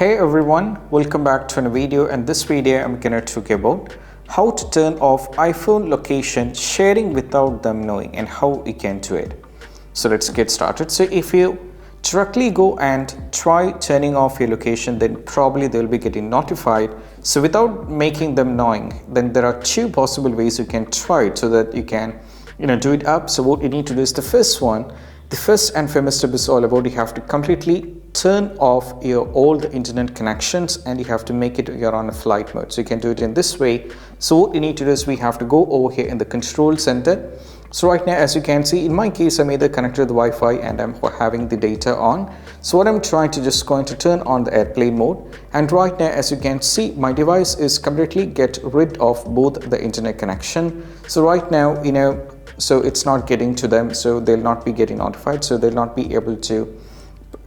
Hey everyone, welcome back to another video, and this video I'm gonna talk about how to turn off iPhone location sharing without them knowing and how you can do it. So let's get started. So if you directly go and try turning off your location, then probably they'll be getting notified. So without making them knowing, then there are two possible ways you can try it so that you can do it up. So what you need to do is the first and famous step is all about you have to completely turn off your old internet connections and you have to make it you're on a flight mode. So you can do it in this way. So what you need to do is we have to go over here in the control center. So right now, as you can see, in my case, I'm either connected to the Wi-Fi and I'm having the data on. So what I'm trying to just going to turn on the airplane mode. And right now, as you can see, my device is completely get rid of both the internet connection. So right now, so it's not getting to them. So they'll not be getting notified. So they'll not be able to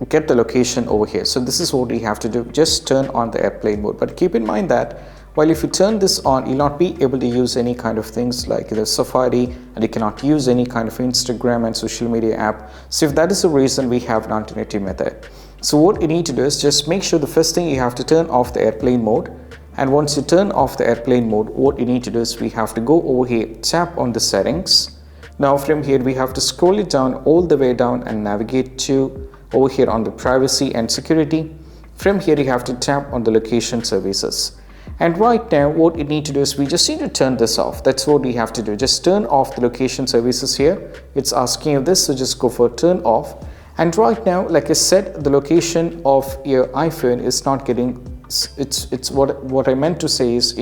get the location over here. So this is what we have to do. Just turn on the airplane mode. But keep in mind that while if you turn this on, you'll not be able to use any kind of things like the Safari, and you cannot use any kind of Instagram and social media app. So if that is the reason, we have an alternative method. So what you need to do is just make sure the first thing you have to turn off the airplane mode. And once you turn off the airplane mode, what you need to do is we have to go over here, tap on the settings. Now from here, we have to scroll it down all the way down and navigate to over here on the privacy and security. From here, you have to tap on the location services. And right now, what you need to do is we just need to turn this off. That's what we have to do. Just turn off the location services here. It's asking you this, so just go for turn off. And right now, like I said, the location of your iPhone is not getting, it's what I meant to say is,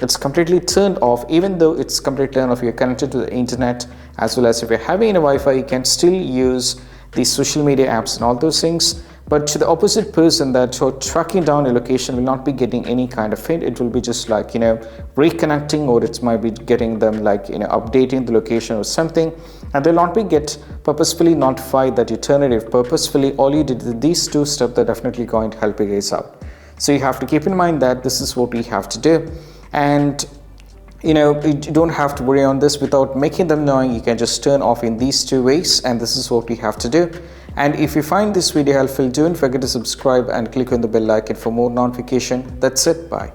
it's completely turned off. Even though it's completely turned off, you're connected to the internet, as well as if you're having a Wi-Fi, you can still use these social media apps and all those things. But to the opposite person that you're tracking down a location will not be getting any kind of hint. It will be just like, reconnecting, or it might be getting them like, updating the location or something. And they'll not be get purposefully notified that you turn it if purposefully. All you did, these two steps, they're definitely going to help you guys out. So you have to keep in mind that this is what we have to do. And you don't have to worry on this without making them knowing. You can just turn off in these two ways, and this is what we have to do. And if you find this video helpful, don't forget to subscribe and click on the bell icon for more notification. That's it. Bye.